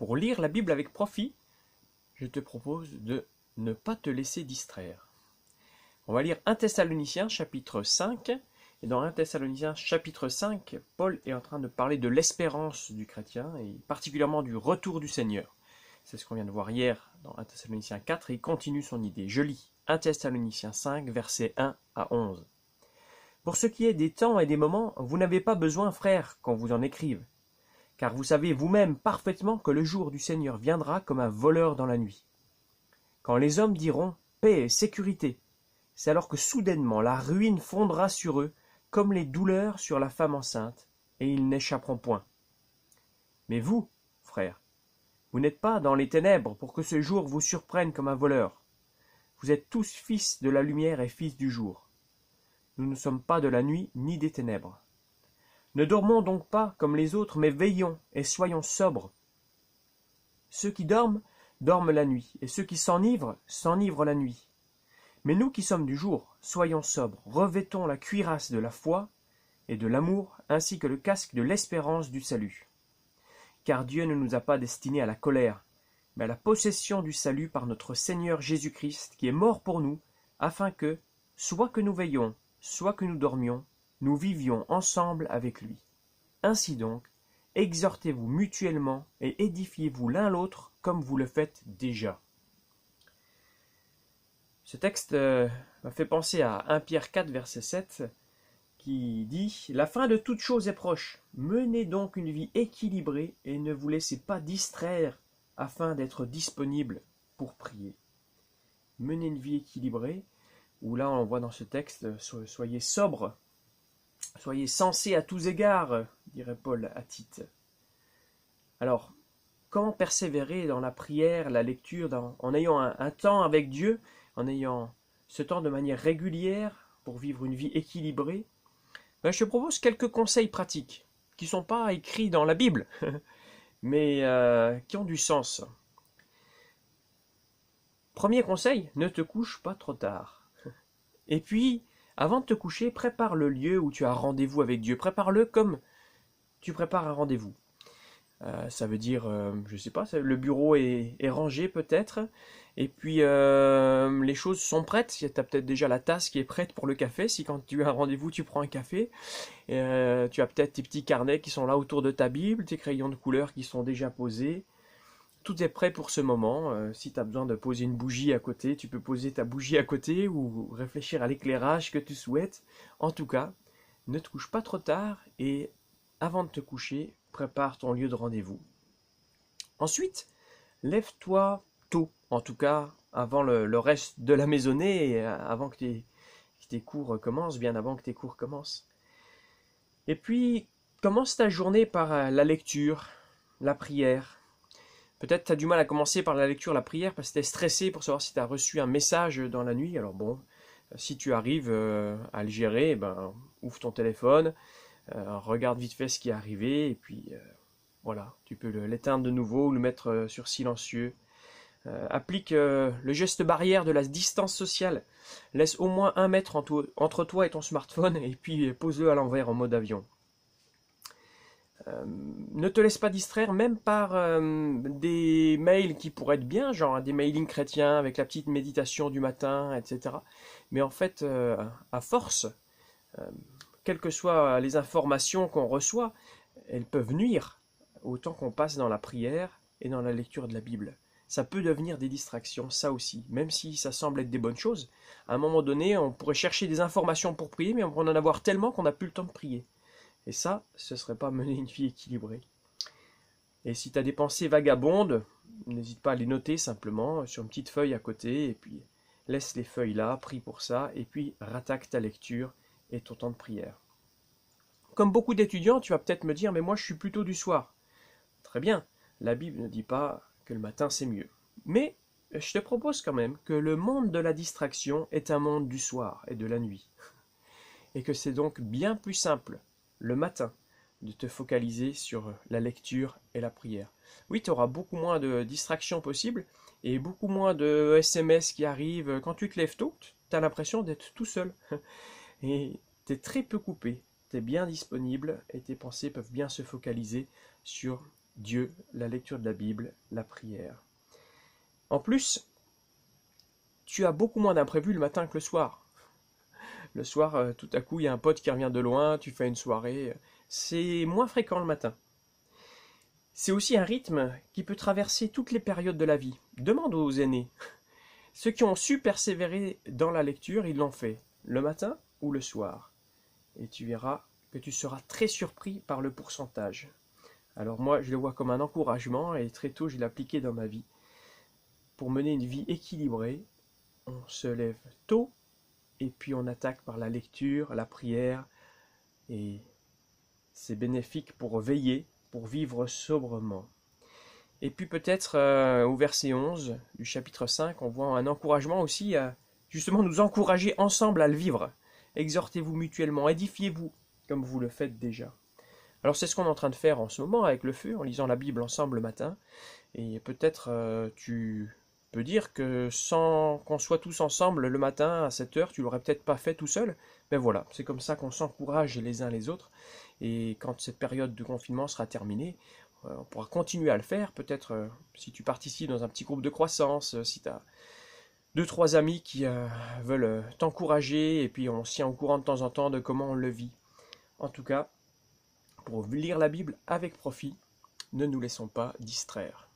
Pour lire la Bible avec profit, je te propose de ne pas te laisser distraire. On va lire 1 Thessaloniciens chapitre 5. Et dans 1 Thessaloniciens chapitre 5, Paul est en train de parler de l'espérance du chrétien et particulièrement du retour du Seigneur. C'est ce qu'on vient de voir hier dans 1 Thessaloniciens 4 et il continue son idée. Je lis 1 Thessaloniciens 5, versets 1 à 11. Pour ce qui est des temps et des moments, vous n'avez pas besoin, frères, qu'on vous en écrive. Car vous savez vous-même parfaitement que le jour du Seigneur viendra comme un voleur dans la nuit. Quand les hommes diront « paix et sécurité », c'est alors que soudainement la ruine fondra sur eux, comme les douleurs sur la femme enceinte, et ils n'échapperont point. Mais vous, frères, vous n'êtes pas dans les ténèbres pour que ce jour vous surprenne comme un voleur. Vous êtes tous fils de la lumière et fils du jour. Nous ne sommes pas de la nuit ni des ténèbres. Ne dormons donc pas comme les autres, mais veillons et soyons sobres. Ceux qui dorment, dorment la nuit, et ceux qui s'enivrent, s'enivrent la nuit. Mais nous qui sommes du jour, soyons sobres, revêtons la cuirasse de la foi et de l'amour, ainsi que le casque de l'espérance du salut. Car Dieu ne nous a pas destinés à la colère, mais à la possession du salut par notre Seigneur Jésus-Christ, qui est mort pour nous, afin que, soit que nous veillions, soit que nous dormions, nous vivions ensemble avec lui. Ainsi donc, exhortez-vous mutuellement et édifiez-vous l'un l'autre comme vous le faites déjà. Ce texte m'a fait penser à 1 Pierre 4, verset 7, qui dit « La fin de toute chose est proche. Menez donc une vie équilibrée et ne vous laissez pas distraire afin d'être disponible pour prier. » Menez une vie équilibrée, où là on voit dans ce texte « Soyez sobres, soyez sensés à tous égards », dirait Paul à Tite. Alors, comment persévérer dans la prière, la lecture, en ayant un temps avec Dieu, en ayant ce temps de manière régulière pour vivre une vie équilibrée? Je te propose quelques conseils pratiques qui ne sont pas écrits dans la Bible, mais qui ont du sens. Premier conseil, ne te couche pas trop tard. Et puis, avant de te coucher, prépare le lieu où tu as rendez-vous avec Dieu. Prépare-le comme tu prépares un rendez-vous. Ça veut dire, je sais pas, le bureau est rangé peut-être, et puis les choses sont prêtes. Tu as peut-être déjà la tasse qui est prête pour le café, si quand tu as un rendez-vous tu prends un café. Tu as peut-être tes petits carnets qui sont là autour de ta Bible, tes crayons de couleur qui sont déjà posés. Tout est prêt pour ce moment. Si tu as besoin de poser une bougie à côté, tu peux poser ta bougie à côté ou réfléchir à l'éclairage que tu souhaites. En tout cas, ne te couche pas trop tard et avant de te coucher, prépare ton lieu de rendez-vous. Ensuite, lève-toi tôt, en tout cas avant le reste de la maisonnée, et avant que tes cours commencent, bien avant que tes cours commencent. Et puis, commence ta journée par la lecture, la prière. Peut-être tu as du mal à commencer par la lecture, la prière, parce que tu es stressé pour savoir si tu as reçu un message dans la nuit. Alors bon, si tu arrives à le gérer, ouvre ton téléphone, regarde vite fait ce qui est arrivé, et puis voilà, tu peux l'éteindre de nouveau ou le mettre sur silencieux. Applique le geste barrière de la distance sociale. Laisse au moins 1 mètre entre toi et ton smartphone, et puis pose-le à l'envers en mode avion. Ne te laisse pas distraire même par des mails qui pourraient être bien, genre des mailings chrétiens avec la petite méditation du matin, etc. Mais en fait, à force, quelles que soient les informations qu'on reçoit, elles peuvent nuire autant qu'on passe dans la prière et dans la lecture de la Bible. Ça peut devenir des distractions, ça aussi, même si ça semble être des bonnes choses. À un moment donné, on pourrait chercher des informations pour prier, mais on pourrait en avoir tellement qu'on n'a plus le temps de prier. Et ça, ce ne serait pas mener une vie équilibrée. Et si tu as des pensées vagabondes, n'hésite pas à les noter simplement sur une petite feuille à côté, et puis laisse les feuilles là, prie pour ça, et puis rattaque ta lecture et ton temps de prière. Comme beaucoup d'étudiants, tu vas peut-être me dire, mais moi je suis plutôt du soir. Très bien, la Bible ne dit pas que le matin c'est mieux. Mais je te propose quand même que le monde de la distraction est un monde du soir et de la nuit. Et que c'est donc bien plus simple, le matin, de te focaliser sur la lecture et la prière. Oui, tu auras beaucoup moins de distractions possibles et beaucoup moins de SMS qui arrivent. Quand tu te lèves tôt, tu as l'impression d'être tout seul. Et tu es très peu coupé, tu es bien disponible et tes pensées peuvent bien se focaliser sur Dieu, la lecture de la Bible, la prière. En plus, tu as beaucoup moins d'imprévus le matin que le soir. Le soir, tout à coup, il y a un pote qui revient de loin, tu fais une soirée. C'est moins fréquent le matin. C'est aussi un rythme qui peut traverser toutes les périodes de la vie. Demande aux aînés. Ceux qui ont su persévérer dans la lecture, ils l'ont fait, le matin ou le soir. Et tu verras que tu seras très surpris par le pourcentage. Alors moi, je le vois comme un encouragement et très tôt, je l'ai appliqué dans ma vie. Pour mener une vie équilibrée, on se lève tôt et puis on attaque par la lecture, la prière. Et c'est bénéfique pour veiller, pour vivre sobrement. Et puis peut-être au verset 11 du chapitre 5, on voit un encouragement aussi à justement nous encourager ensemble à le vivre. Exhortez-vous mutuellement, édifiez-vous comme vous le faites déjà. Alors c'est ce qu'on est en train de faire en ce moment avec le feu, en lisant la Bible ensemble le matin. Et peut-être tu peux dire que sans qu'on soit tous ensemble le matin à 7 heures, tu l'aurais peut-être pas fait tout seul. Mais voilà, c'est comme ça qu'on s'encourage les uns les autres. Et quand cette période de confinement sera terminée, on pourra continuer à le faire. Peut-être si tu participes dans un petit groupe de croissance, si tu as deux, trois amis qui veulent t'encourager, et puis on se tient au courant de temps en temps de comment on le vit. En tout cas, pour lire la Bible avec profit, ne nous laissons pas distraire.